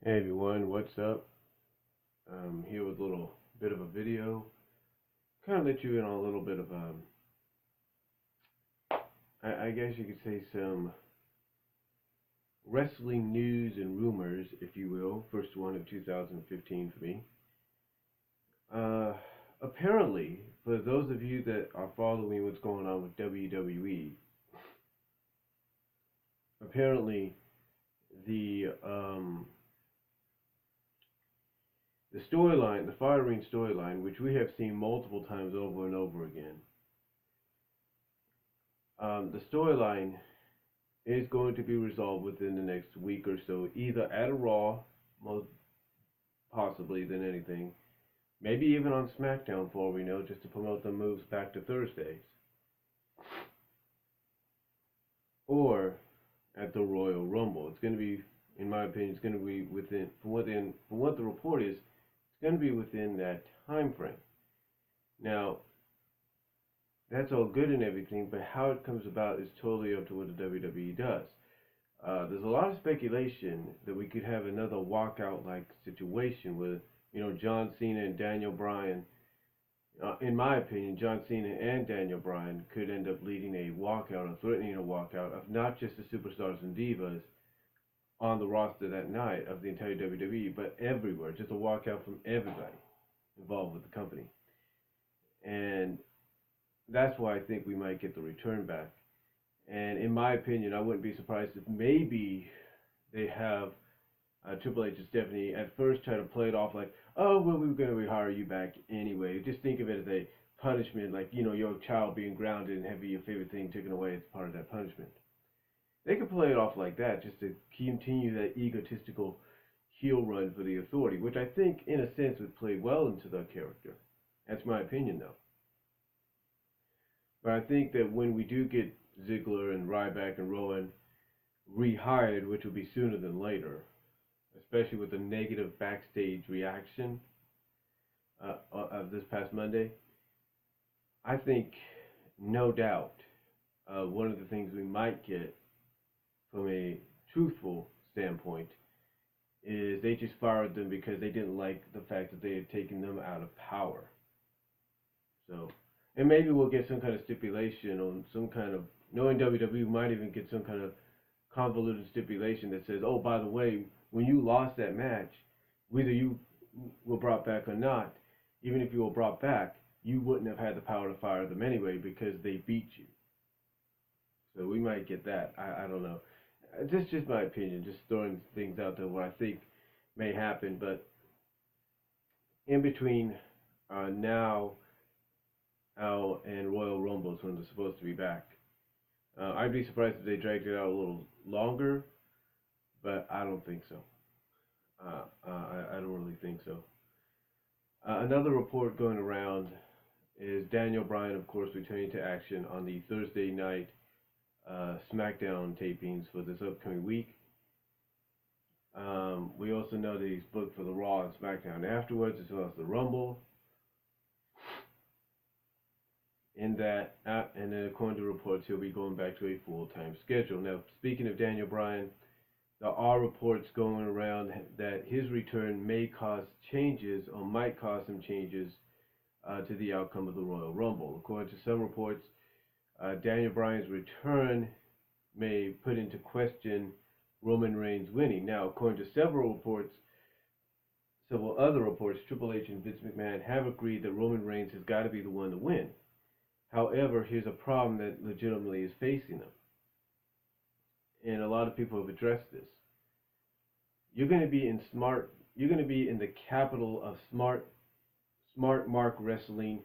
Hey everyone, what's up? I'm here with a little bit of a video. Kind of let you in on a little bit of, I guess you could say some wrestling news and rumors, if you will. First one of 2015 for me. Uh, Apparently, for those of you that are following what's going on with WWE, apparently the the storyline, the fire ring storyline, which we have seen multiple times over and over again, the storyline is going to be resolved within the next week or so, either at a Raw, most possibly than anything, maybe even on SmackDown for all we know, just to promote the moves back to Thursdays, or at the Royal Rumble. It's going to be, in my opinion, it's going to be within, from what the report is, it's going to be within that time frame. Now, that's all good and everything, but how it comes about is totally up to what the WWE does. There's a lot of speculation that we could have another walkout-like situation with, John Cena and Daniel Bryan. In my opinion, John Cena and Daniel Bryan could end up leading a walkout or threatening a walkout of not just the superstars and divas on the roster that night of the entire WWE, but everywhere. Just a walkout from everybody involved with the company. And that's why I think we might get the return back. And in my opinion, I wouldn't be surprised if maybe they have Triple H and Stephanie at first try to play it off like, oh, well, we were going to rehire you back anyway. Just think of it as a punishment, like, your child being grounded and having your favorite thing taken away as part of that punishment. They could play it off like that just to continue that egotistical heel run for the Authority, which I think, in a sense, would play well into their character. That's my opinion, though. But I think that when we do get Ziggler and Ryback and Rowan rehired, which will be sooner than later, especially with the negative backstage reaction of this past Monday, I think, no doubt, one of the things we might get from a truthful standpoint is they just fired them because they didn't like the fact that they had taken them out of power. So, and maybe we'll get some kind of stipulation on some kind of, knowing WWE, we might even get some kind of convoluted stipulation that says, oh, by the way, when you lost that match, whether you were brought back or not, even if you were brought back, you wouldn't have had the power to fire them anyway because they beat you. So we might get that. I don't know. This is just my opinion, just throwing things out there what I think may happen. But in between now and Royal Rumbles when they're supposed to be back, I'd be surprised if they dragged it out a little longer, but I don't think so. I don't really think so. Another report going around is Daniel Bryan, of course, returning to action on the Thursday night SmackDown tapings for this upcoming week. We also know that he's booked for the Raw and SmackDown afterwards, as well as the Rumble. And then according to reports, he'll be going back to a full-time schedule. Now, speaking of Daniel Bryan, there are reports going around that his return may cause changes or might cause some changes to the outcome of the Royal Rumble. According to some reports, Daniel Bryan's return may put into question Roman Reigns winning. Now, according to several other reports, Triple H and Vince McMahon have agreed that Roman Reigns has got to be the one to win. However, here's a problem that legitimately is facing them. And a lot of people have addressed this. You're going to be in the capital of Smart Mark Wrestling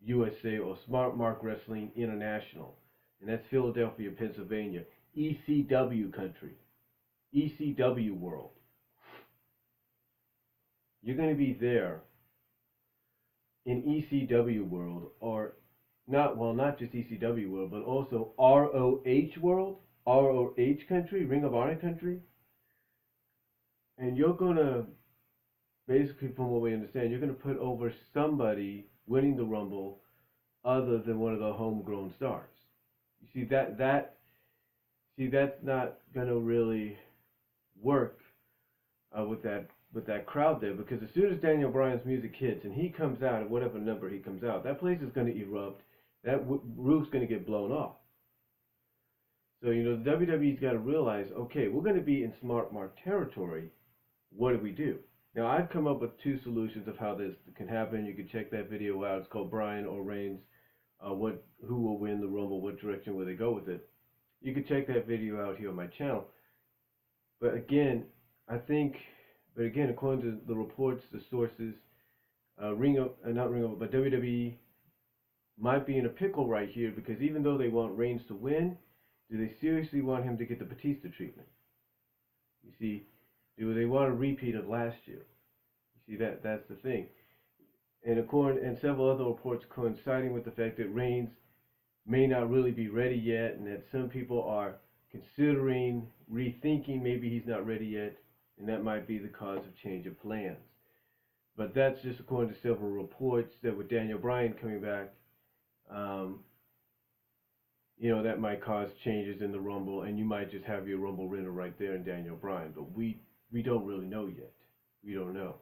USA or Smart Mark Wrestling International, and that's Philadelphia, Pennsylvania, ECW country, ECW world. You're going to be there in ECW world, or not just ECW world, but also ROH world, ROH country, Ring of Honor country, and you're going to, basically from what we understand, you're going to put over somebody winning the Rumble other than one of the homegrown stars. You see that's not going to really work with that crowd there, because as soon as Daniel Bryan's music hits and he comes out at whatever number he comes out, that place is going to erupt. That roof's going to get blown off. So the WWE's got to realize, okay, we're going to be in smart mark territory. What do we do? Now I've come up with two solutions of how this can happen. You can check that video out. It's called Bryan or Reigns. Who will win the Rumble? What direction will they go with it? You can check that video out here on my channel. But again, according to the reports, the sources, but WWE might be in a pickle right here, because even though they want Reigns to win, do they seriously want him to get the Batista treatment? You see, do they want a repeat of last year? You see, that's the thing. And several other reports coinciding with the fact that Reigns may not really be ready yet, and that some people are considering rethinking maybe he's not ready yet, and that might be the cause of change of plans. But that's just according to several reports, that with Daniel Bryan coming back, that might cause changes in the Rumble, and you might just have your Rumble winner right there in Daniel Bryan. But we don't really know yet. We don't know.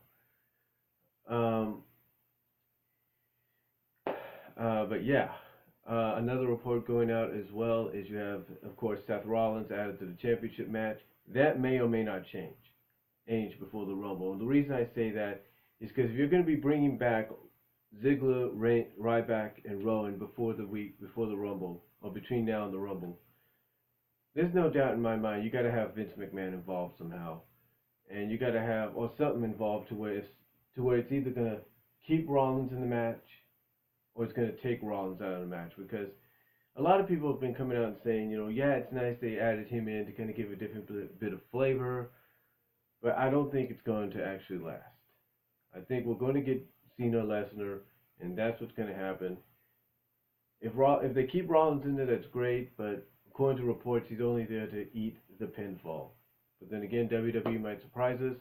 But yeah, another report going out as well is you have, of course, Seth Rollins added to the championship match. That may or may not change before the Rumble. And the reason I say that is because if you're going to be bringing back Ziggler, Ryback, and Rowan before the Rumble, or between now and the Rumble, there's no doubt in my mind you got to have Vince McMahon involved somehow, and you got to have something involved to where it's either going to keep Rollins in the match, or it's going to take Rollins out of the match. Because a lot of people have been coming out and saying, yeah, it's nice they added him in to kind of give a different bit of flavor, but I don't think it's going to actually last. I think we're going to get Cena, Lesnar, and that's what's going to happen. If they keep Rollins in there, that's great, but according to reports, he's only there to eat the pinfall. But then again, WWE might surprise us.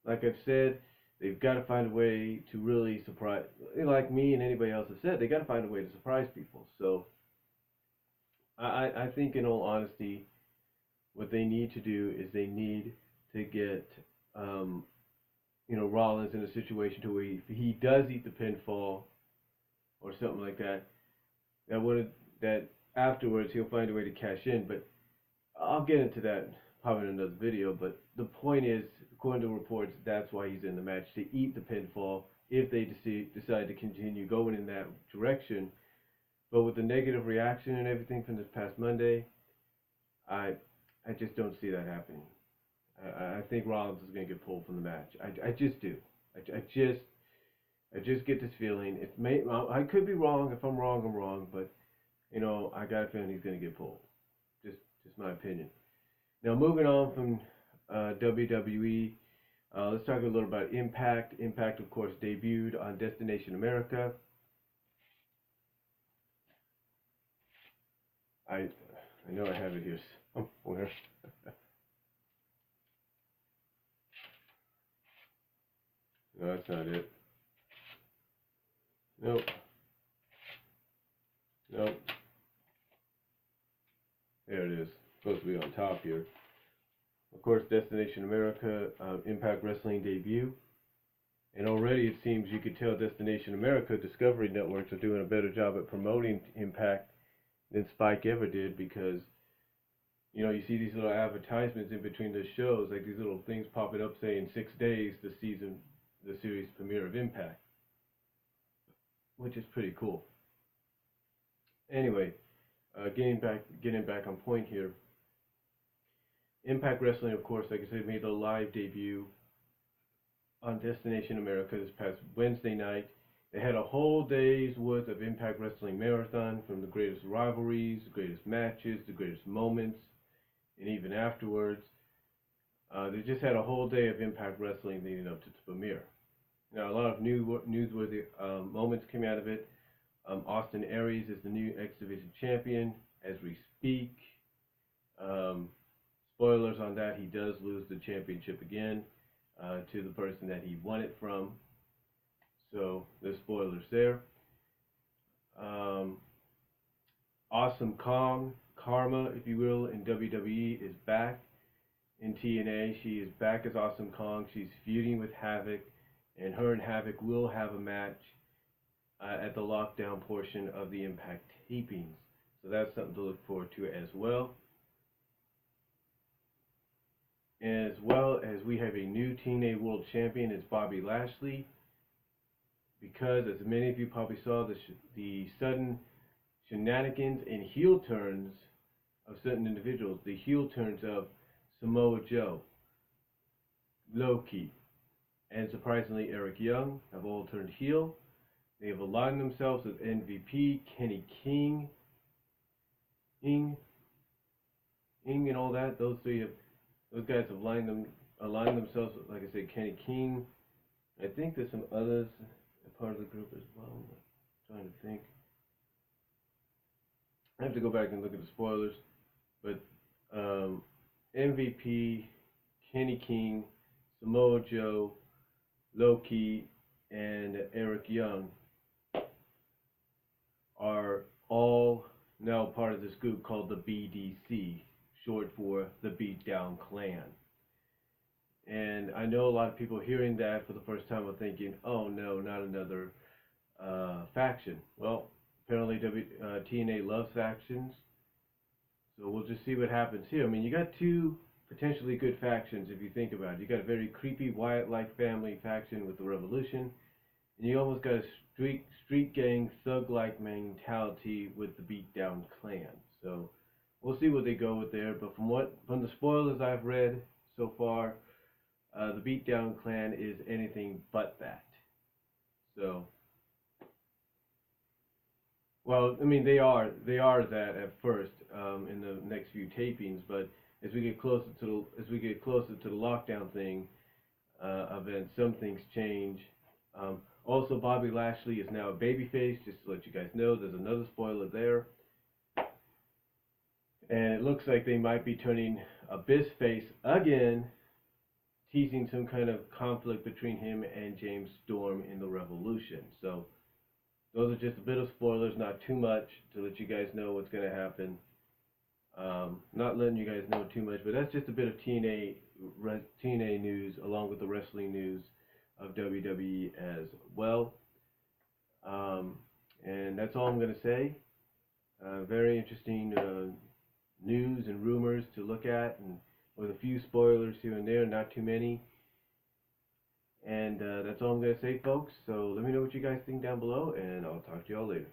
Like I've said, they've got to find a way to really surprise, like me and anybody else has said, they got to find a way to surprise people. So I think, in all honesty, what they need to do is they need to get Rollins in a situation to where he does eat the pinfall or something like that, that afterwards he'll find a way to cash in. But I'll get into that probably in another video. But the point is, according to reports, that's why he's in the match, to eat the pinfall if they decide to continue going in that direction. But with the negative reaction and everything from this past Monday, I just don't see that happening. I think Rollins is going to get pulled from the match. I just do. I just get this feeling. I could be wrong. If I'm wrong, I'm wrong. But I got a feeling he's going to get pulled. Just my opinion. Now, moving on from WWE, let's talk a little about Impact. Impact, of course, debuted on Destination America. I know I have it here somewhere. No, that's not it. Nope. There it is. Supposed to be on top here. Of course, Destination America, Impact Wrestling debut. And already it seems you could tell Destination America, Discovery Networks, are doing a better job at promoting Impact than Spike ever did, because you see these little advertisements in between the shows, like these little things popping up saying 6 days the series premiere of Impact, which is pretty cool. Anyway, getting back on point here. Impact Wrestling, of course, like I said, made a live debut on Destination America this past Wednesday night. They had a whole day's worth of Impact Wrestling marathon, from the greatest rivalries, the greatest matches, the greatest moments, and even afterwards. They just had a whole day of Impact Wrestling leading up to the premiere. Now, a lot of newsworthy moments came out of it. Austin Aries is the new X Division champion as we speak. Spoilers on that, he does lose the championship again to the person that he won it from. So there's spoilers there. Awesome Kong, Karma, if you will, in WWE is back. in TNA. She is back as Awesome Kong. She's feuding with Havoc, and her and Havoc will have a match at the lockdown portion of the Impact tapings. So that's something to look forward to as well. As well as we have a new TNA World Champion, it's Bobby Lashley. Because, as many of you probably saw, the sudden shenanigans and heel turns of certain individuals, the heel turns of Samoa Joe, Loki, and surprisingly Eric Young have all turned heel. They have aligned themselves with MVP, Kenny King, Ing, and all that. Those guys have aligned themselves with, like I said, Kenny King. I think there's some others a part of the group as well. I'm trying to think. I have to go back and look at the spoilers, but MVP, Kenny King, Samoa Joe, Loki, and Eric Young are all now part of this group called the BDC, short for the Beatdown Clan. And I know a lot of people hearing that for the first time are thinking, oh no, not another faction. Well, apparently TNA loves factions, so we'll just see what happens here. I mean, you got two potentially good factions if you think about it. You got a very creepy Wyatt-like family faction with the Revolution, and you almost got a street gang thug-like mentality with the Beatdown Clan. So we'll see what they go with there. But from the spoilers I've read so far, the Beatdown Clan is anything but that. So, well, I mean, they are that at first in the next few tapings, but as we get closer to the lockdown thing event, some things change. Also, Bobby Lashley is now a babyface. Just to let you guys know, there's another spoiler there, and it looks like they might be turning Abyss face again, teasing some kind of conflict between him and James Storm in the Revolution. So those are just a bit of spoilers, not too much, to let you guys know what's going to happen. Not letting you guys know too much, but that's just a bit of TNA news along with the wrestling news of WWE as well. And that's all I'm going to say. Very interesting news and rumors to look at, and with a few spoilers here and there, not too many. And that's all I'm going to say, folks. So let me know what you guys think down below, and I'll talk to y'all later.